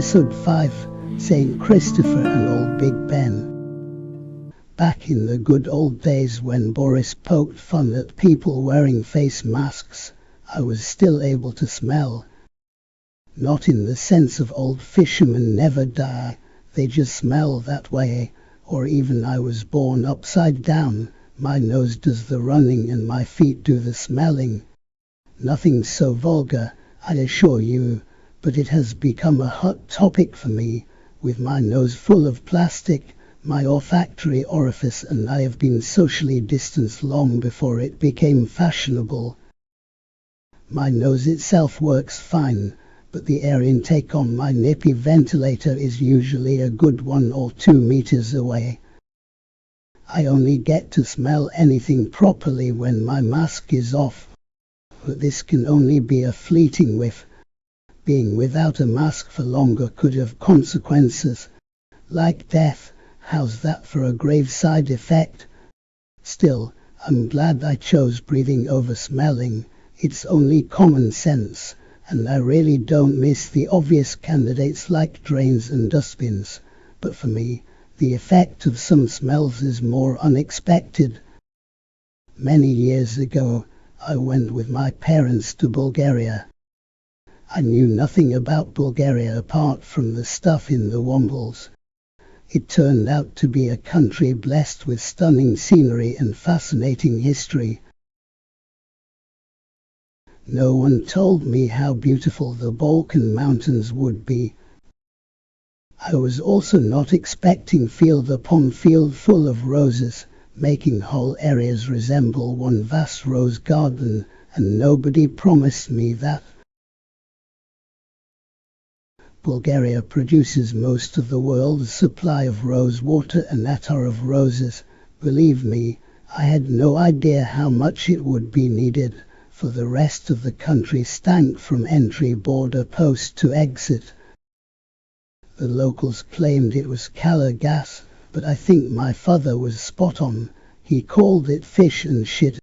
Episode 5, St. Christopher and Old Big Ben. Back in the good old days when Boris poked fun at people wearing face masks, I was still able to smell. Not in the sense of old fishermen never die, they just smell that way, or even I was born upside down, my nose does the running and my feet do the smelling. Nothing so vulgar, I assure you, but it has become a hot topic for me, with my nose full of plastic, my olfactory orifice, and I have been socially distanced long before it became fashionable. My nose itself works fine, but the air intake on my nippy ventilator is usually a good 1 or 2 meters away. I only get to smell anything properly when my mask is off, but this can only be a fleeting whiff. Being without a mask for longer could have consequences, like death. How's that for a grave side effect? Still, I'm glad I chose breathing over smelling. It's only common sense, and I really don't miss the obvious candidates like drains and dustbins. But for me, the effect of some smells is more unexpected. Many years ago, I went with my parents to Bulgaria. I knew nothing about Bulgaria apart from the stuff in the Wombles. It turned out to be a country blessed with stunning scenery and fascinating history. No one told me how beautiful the Balkan Mountains would be. I was also not expecting field upon field full of roses, making whole areas resemble one vast rose garden, and nobody promised me that. Bulgaria produces most of the world's supply of rose water and attar of roses. Believe me, I had no idea how much it would be needed, for the rest of the country stank from entry border post to exit. The locals claimed it was Kala gas, but I think my father was spot on. He called it fish and shit.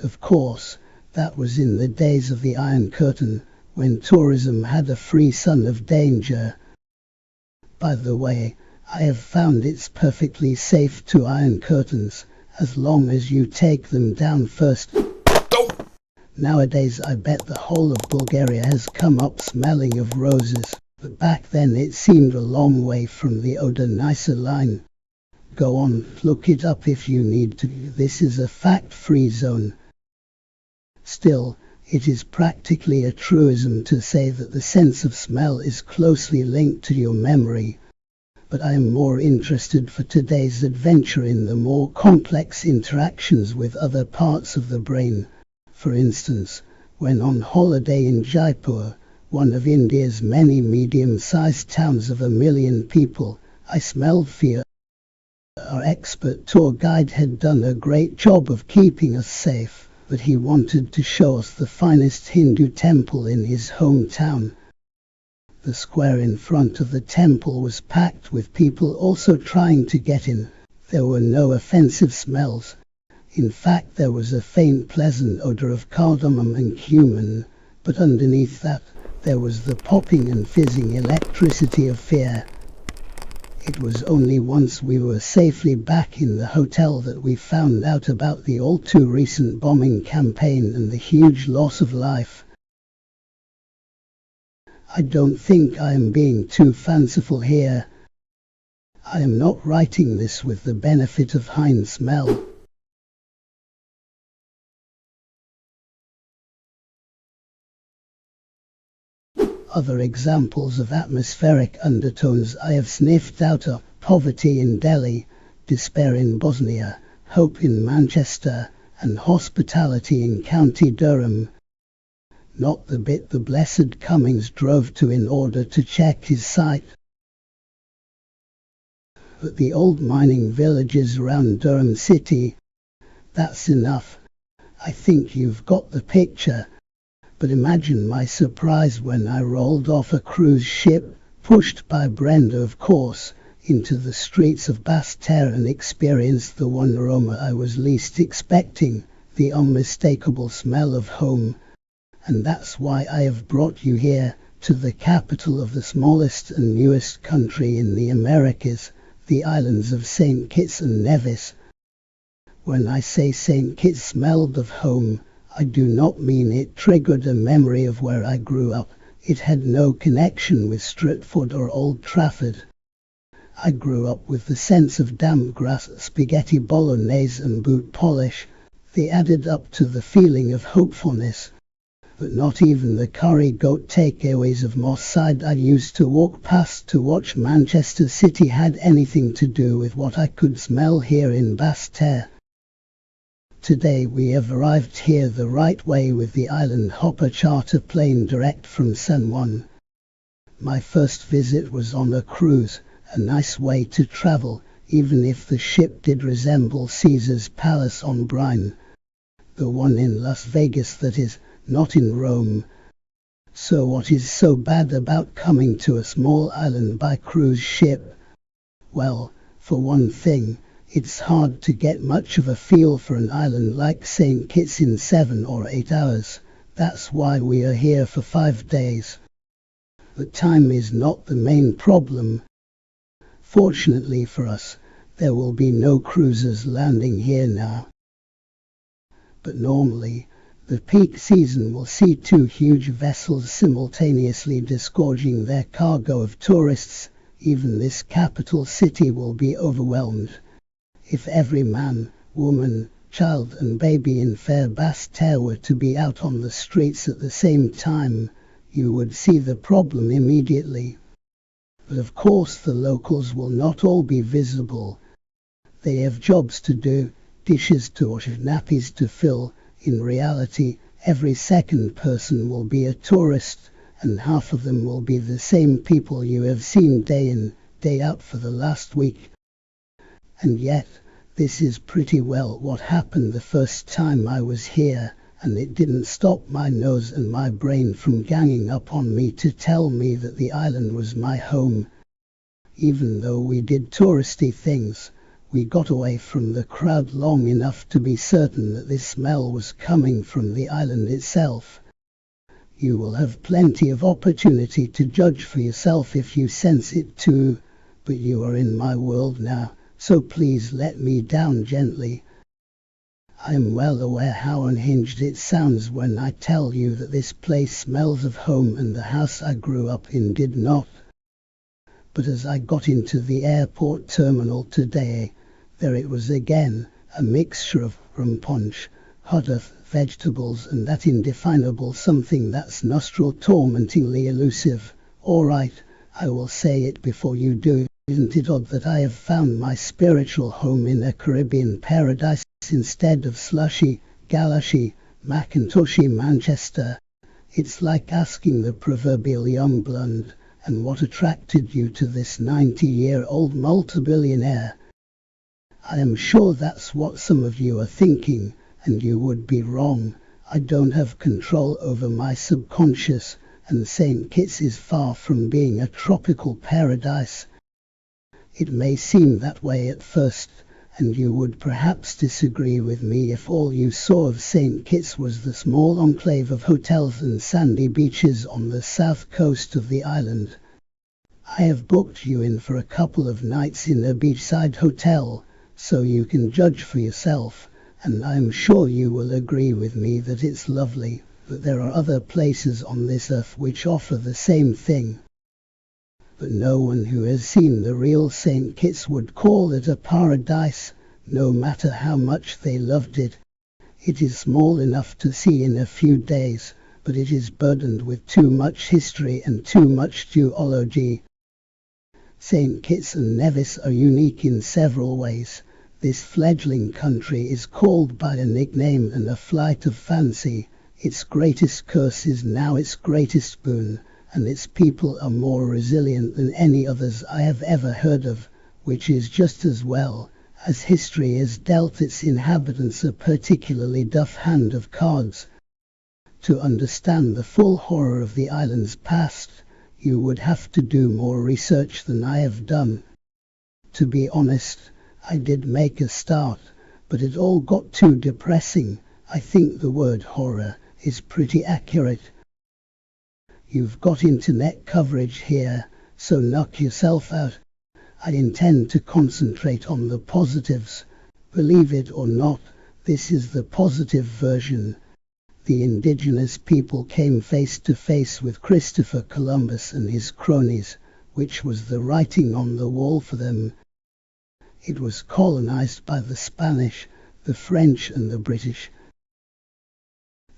Of course, that was in the days of the Iron Curtain, when tourism had a free son of danger. By the way, I have found it's perfectly safe to iron curtains, as long as you take them down first. Nowadays I bet the whole of Bulgaria has come up smelling of roses, but back then it seemed a long way from the odor nicer line. Go on, look it up if you need to. This is a fact-free zone. Still, it is practically a truism to say that the sense of smell is closely linked to your memory. But I am more interested for today's adventure in the more complex interactions with other parts of the brain. For instance, when on holiday in Jaipur, one of India's many medium-sized towns of 1 million people, I smelled fear. Our expert tour guide had done a great job of keeping us safe, but he wanted to show us the finest Hindu temple in his hometown. The square in front of the temple was packed with people also trying to get in. There were no offensive smells. In fact, there was a faint pleasant odor of cardamom and cumin, but underneath that, there was the popping and fizzing electricity of fear. It was only once we were safely back in the hotel that we found out about the all-too-recent bombing campaign and the huge loss of life. I don't think I am being too fanciful here. I am not writing this with the benefit of hind smell. Other examples of atmospheric undertones I have sniffed out are poverty in Delhi, despair in Bosnia, hope in Manchester, and hospitality in County Durham. Not the bit the blessed Cummings drove to in order to check his sight, but the old mining villages around Durham City. That's enough. I think you've got the picture. But imagine my surprise when I rolled off a cruise ship, pushed by Brenda of course, into the streets of Basseterre and experienced the one aroma I was least expecting, the unmistakable smell of home. And that's why I have brought you here, to the capital of the smallest and newest country in the Americas, the islands of St. Kitts and Nevis. When I say St. Kitts smelled of home, I do not mean it triggered a memory of where I grew up. It had no connection with Stratford or Old Trafford. I grew up with the sense of damp grass, spaghetti bolognese and boot polish. They added up to the feeling of hopefulness. But not even the curry goat takeaways of Moss Side I used to walk past to watch Manchester City had anything to do with what I could smell here in Basseterre. Today we have arrived here the right way with the Island Hopper charter plane direct from San Juan. My first visit was on a cruise, a nice way to travel, even if the ship did resemble Caesar's palace on Brine. The one in Las Vegas, that is, not in Rome. So what is so bad about coming to a small island by cruise ship? Well, for one thing, it's hard to get much of a feel for an island like St. Kitts in 7 or 8 hours. That's why we are here for 5 days. But time is not the main problem. Fortunately for us, there will be no cruisers landing here now. But normally, the peak season will see 2 huge vessels simultaneously disgorging their cargo of tourists. Even this capital city will be overwhelmed. If every man, woman, child and baby in fair Basseterre were to be out on the streets at the same time, you would see the problem immediately. But of course the locals will not all be visible. They have jobs to do, dishes to wash, nappies to fill. In reality, every second person will be a tourist, and half of them will be the same people you have seen day in, day out for the last week. And yet, this is pretty well what happened the first time I was here, and it didn't stop my nose and my brain from ganging up on me to tell me that the island was my home. Even though we did touristy things, we got away from the crowd long enough to be certain that this smell was coming from the island itself. You will have plenty of opportunity to judge for yourself if you sense it too, but you are in my world now, so please let me down gently. I am well aware how unhinged it sounds when I tell you that this place smells of home and the house I grew up in did not. But as I got into the airport terminal today, there it was again, a mixture of rum punch, hot earth, vegetables and that indefinable something that's nostril-tormentingly elusive. All right, I will say it before you do. Isn't it odd that I have found my spiritual home in a Caribbean paradise instead of slushy, galashy, Macintoshy Manchester? It's like asking the proverbial young blonde, and what attracted you to this 90-year-old multi-billionaire? I am sure that's what some of you are thinking, and you would be wrong. I don't have control over my subconscious, and St. Kitts is far from being a tropical paradise. It may seem that way at first, and you would perhaps disagree with me if all you saw of St. Kitts was the small enclave of hotels and sandy beaches on the south coast of the island. I have booked you in for a couple of nights in a beachside hotel, so you can judge for yourself, and I'm sure you will agree with me that it's lovely, but there are other places on this earth which offer the same thing. But no one who has seen the real St. Kitts would call it a paradise, no matter how much they loved it. It is small enough to see in a few days, but it is burdened with too much history and too much geology. St. Kitts and Nevis are unique in several ways. This fledgling country is called by a nickname and a flight of fancy. Its greatest curse is now its greatest boon, and its people are more resilient than any others I have ever heard of, which is just as well, as history has dealt its inhabitants a particularly duff hand of cards. To understand the full horror of the island's past, you would have to do more research than I have done. To be honest, I did make a start, but it all got too depressing. I think the word horror is pretty accurate. You've got internet coverage here, so knock yourself out. I intend to concentrate on the positives. Believe it or not, this is the positive version. The indigenous people came face to face with Christopher Columbus and his cronies, which was the writing on the wall for them. It was colonized by the Spanish, the French and the British.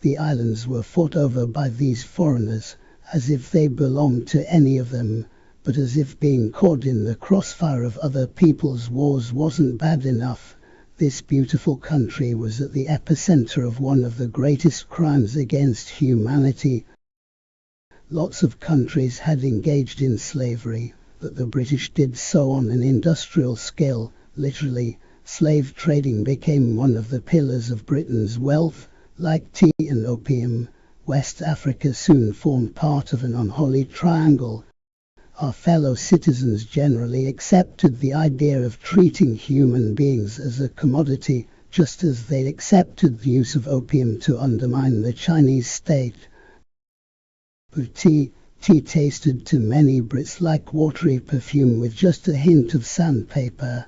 The islands were fought over by these foreigners, as if they belonged to any of them, but as if being caught in the crossfire of other people's wars wasn't bad enough. This beautiful country was at the epicenter of one of the greatest crimes against humanity. Lots of countries had engaged in slavery, but the British did so on an industrial scale. Literally, slave trading became one of the pillars of Britain's wealth. Like tea and opium, West Africa soon formed part of an unholy triangle. Our fellow citizens generally accepted the idea of treating human beings as a commodity, just as they accepted the use of opium to undermine the Chinese state. But tea tasted to many Brits like watery perfume with just a hint of sandpaper.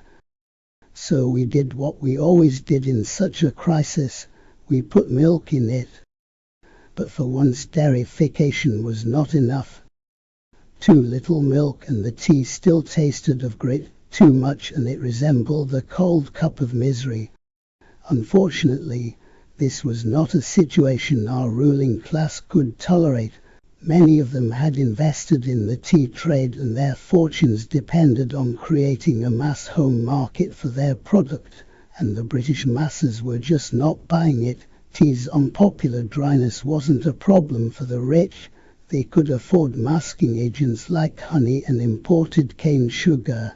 So we did what we always did in such a crisis. We put milk in it. But for once dairyfication was not enough. Too little milk and the tea still tasted of grit, too much and it resembled a cold cup of misery. Unfortunately, this was not a situation our ruling class could tolerate. Many of them had invested in the tea trade and their fortunes depended on creating a mass home market for their product, and the British masses were just not buying it. Tea's unpopular dryness wasn't a problem for the rich. They could afford masking agents like honey and imported cane sugar.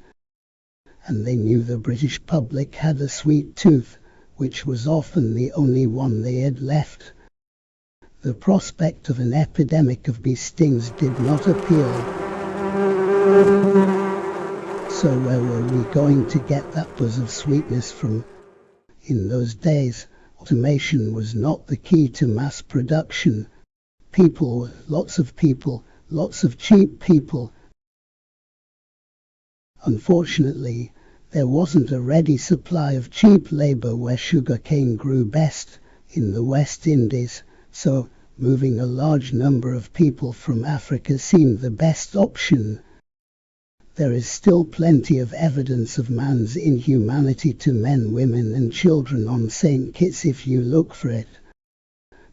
And they knew the British public had a sweet tooth, which was often the only one they had left. The prospect of an epidemic of bee stings did not appeal. So where were we going to get that buzz of sweetness from? In those days, automation was not the key to mass production. People, lots of cheap people. Unfortunately, there wasn't a ready supply of cheap labor where sugarcane grew best, in the West Indies, so moving a large number of people from Africa seemed the best option. There is still plenty of evidence of man's inhumanity to men, women and children on St. Kitts if you look for it.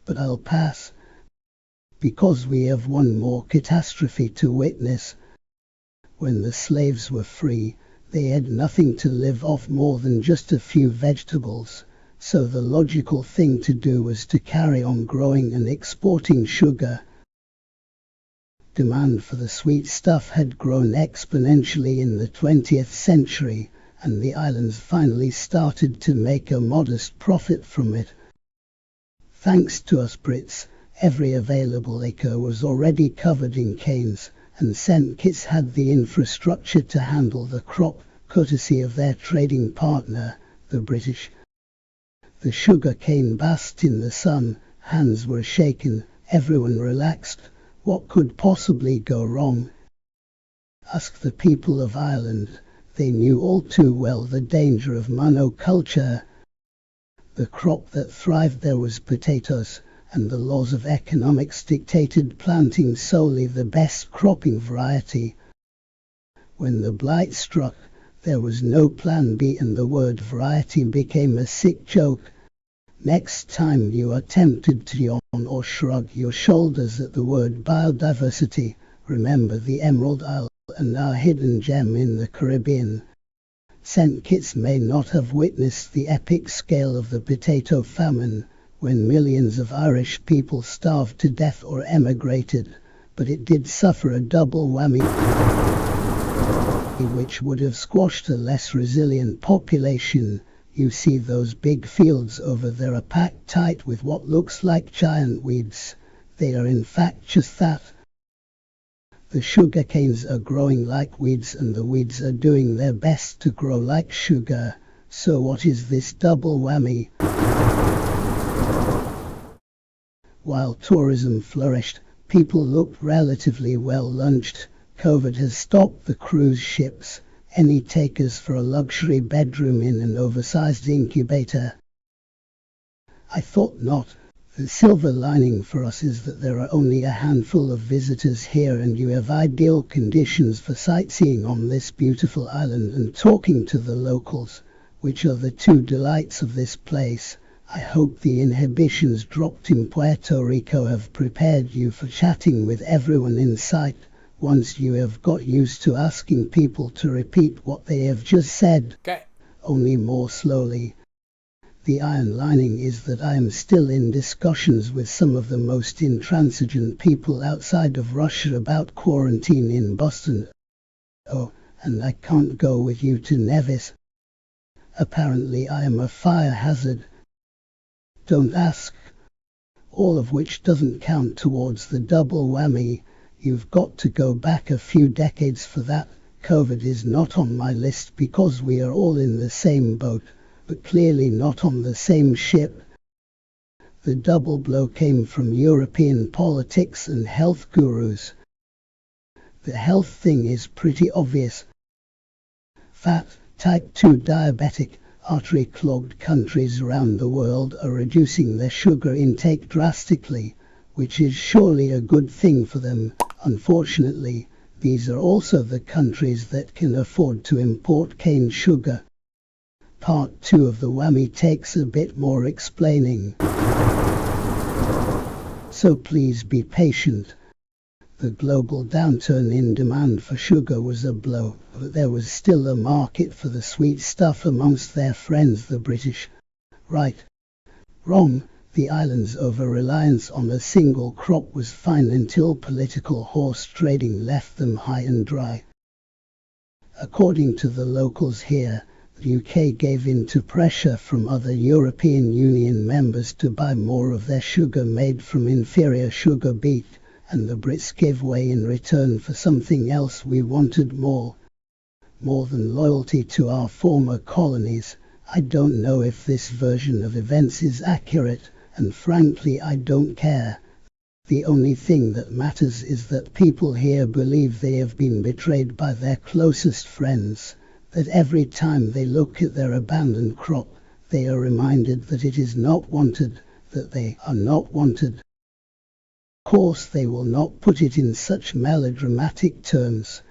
But I'll pass, because we have one more catastrophe to witness. When the slaves were free, they had nothing to live off more than just a few vegetables, so the logical thing to do was to carry on growing and exporting sugar. Demand for the sweet stuff had grown exponentially in the 20th century, and the islands finally started to make a modest profit from it. Thanks to us Brits, every available acre was already covered in canes, and St. Kitts had the infrastructure to handle the crop, courtesy of their trading partner, the British. The sugar cane basked in the sun, hands were shaken, everyone relaxed. What could possibly go wrong? Ask the people of Ireland. They knew all too well the danger of monoculture. The crop that thrived there was potatoes, and the laws of economics dictated planting solely the best cropping variety. When the blight struck, there was no plan B and the word variety became a sick joke. Next time you are tempted to yawn or shrug your shoulders at the word biodiversity, remember the Emerald Isle and our hidden gem in the Caribbean. St. Kitts may not have witnessed the epic scale of the potato famine, when millions of Irish people starved to death or emigrated, but it did suffer a double whammy, which would have squashed a less resilient population. You see those big fields over there are packed tight with what looks like giant weeds. They are in fact just that. The sugar canes are growing like weeds and the weeds are doing their best to grow like sugar. So what is this double whammy? While tourism flourished, People looked relatively well lunched. COVID has stopped the cruise ships. Any takers for a luxury bedroom in an oversized incubator? I thought not. The silver lining for us is that there are only a handful of visitors here and you have ideal conditions for sightseeing on this beautiful island and talking to the locals, which are the two delights of this place. I hope the inhibitions dropped in Puerto Rico have prepared you for chatting with everyone in sight. Once you have got used to asking people to repeat what they have just said, only more slowly. The iron lining is that I am still in discussions with some of the most intransigent people outside of Russia about quarantine in Boston. Oh, and I can't go with you to Nevis. Apparently I am a fire hazard. Don't ask. All of which doesn't count towards the double whammy. You've got to go back a few decades for that. COVID is not on my list because we are all in the same boat, but clearly not on the same ship. The double blow came from European politics and health gurus. The health thing is pretty obvious. Fat, type 2 diabetic, artery-clogged countries around the world are reducing their sugar intake drastically, which is surely a good thing for them. Unfortunately, these are also the countries that can afford to import cane sugar. Part 2 of the whammy takes a bit more explaining. So please be patient. The global downturn in demand for sugar was a blow, but there was still a market for the sweet stuff amongst their friends the British. Right. Wrong. The island's over-reliance on a single crop was fine until political horse trading left them high and dry. According to the locals here, the UK gave in to pressure from other European Union members to buy more of their sugar made from inferior sugar beet, and the Brits gave way in return for something else we wanted more. More than loyalty to our former colonies. I don't know if this version of events is accurate, and frankly I don't care. The only thing that matters is that people here believe they have been betrayed by their closest friends, that every time they look at their abandoned crop, they are reminded that it is not wanted, that they are not wanted. Of course they will not put it in such melodramatic terms.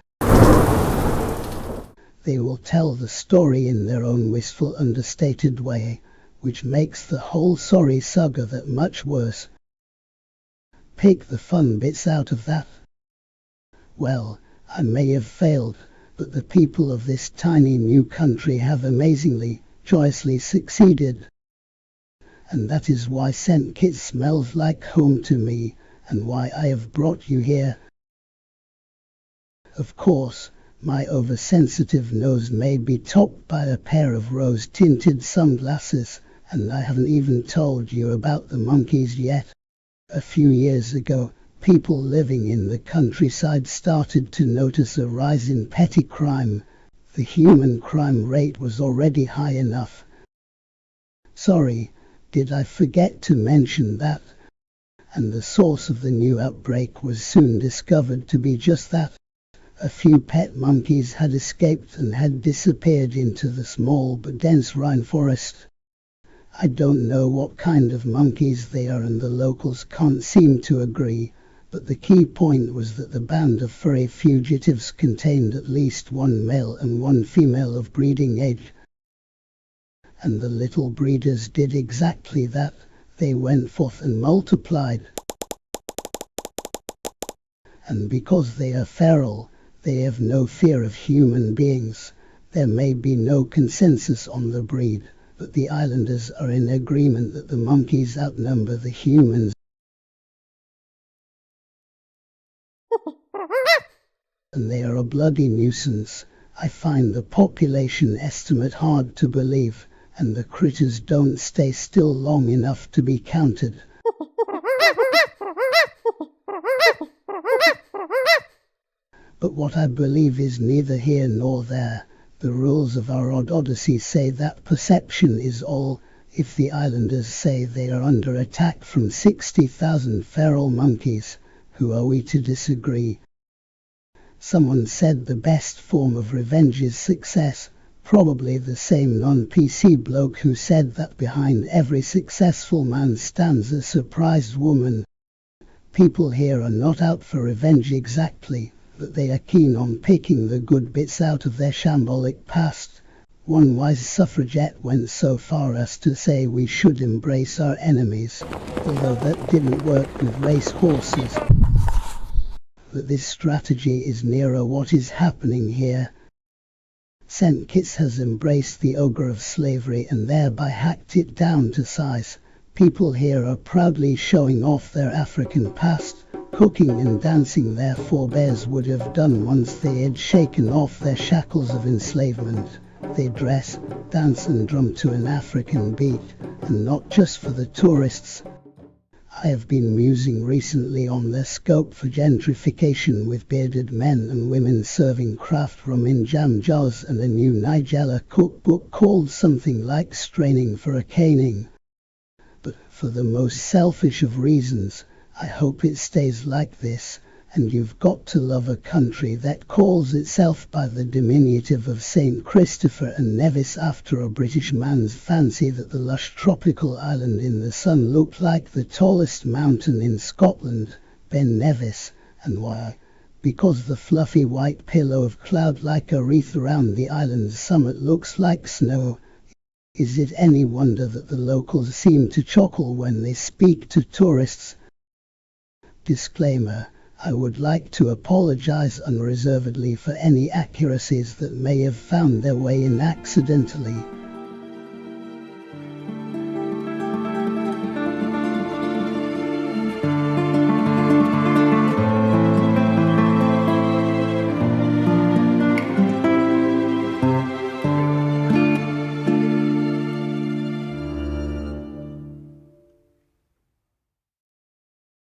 They will tell the story in their own wistful, understated way, which makes the whole sorry saga that much worse. Pick the fun bits out of that. Well, I may have failed, but the people of this tiny new country have amazingly, joyously succeeded. And that is why St. Kitts smells like home to me, and why I have brought you here. Of course, my oversensitive nose may be topped by a pair of rose-tinted sunglasses, and I haven't even told you about the monkeys yet. A few years ago, people living in the countryside started to notice a rise in petty crime. The human crime rate was already high enough. Sorry, did I forget to mention that? And the source of the new outbreak was soon discovered to be just that. A few pet monkeys had escaped and had disappeared into the small but dense rainforest. I don't know what kind of monkeys they are and the locals can't seem to agree, but the key point was that the band of furry fugitives contained at least one male and one female of breeding age. And the little breeders did exactly that. They went forth and multiplied. And because they are feral, they have no fear of human beings. There may be no consensus on the breed, but the islanders are in agreement that the monkeys outnumber the humans. And they are a bloody nuisance. I find the population estimate hard to believe, and the critters don't stay still long enough to be counted. But what I believe is neither here nor there. The rules of our odd odyssey say that perception is all. If the islanders say they are under attack from 60,000 feral monkeys, Who are we to disagree? Someone said the best form of revenge is success. Probably the same non-PC bloke who said that behind every successful man stands a surprised woman. People here are not out for revenge exactly, but they are keen on picking the good bits out of their shambolic past. One wise suffragette went so far as to say we should embrace our enemies, although that didn't work with race horses. But this strategy is nearer what is happening here. St. Kitts has embraced the ogre of slavery and thereby hacked it down to size. People here are proudly showing off their African past, cooking and dancing their forebears would have done once they had shaken off their shackles of enslavement. They dress, dance and drum to an African beat, and not just for the tourists. I have been musing recently on the scope for gentrification with bearded men and women serving craft rum in jam jars and a new Nigella cookbook called something like Straining for a Caning. But for the most selfish of reasons, I hope it stays like this, and you've got to love a country that calls itself by the diminutive of St. Christopher and Nevis after a British man's fancy that the lush tropical island in the sun looked like the tallest mountain in Scotland, Ben Nevis. And why? Because the fluffy white pillow of cloud like a wreath around the island's summit looks like snow. Is it any wonder that the locals seem to chuckle when they speak to tourists? Disclaimer: I would like to apologize unreservedly for any accuracies that may have found their way in accidentally.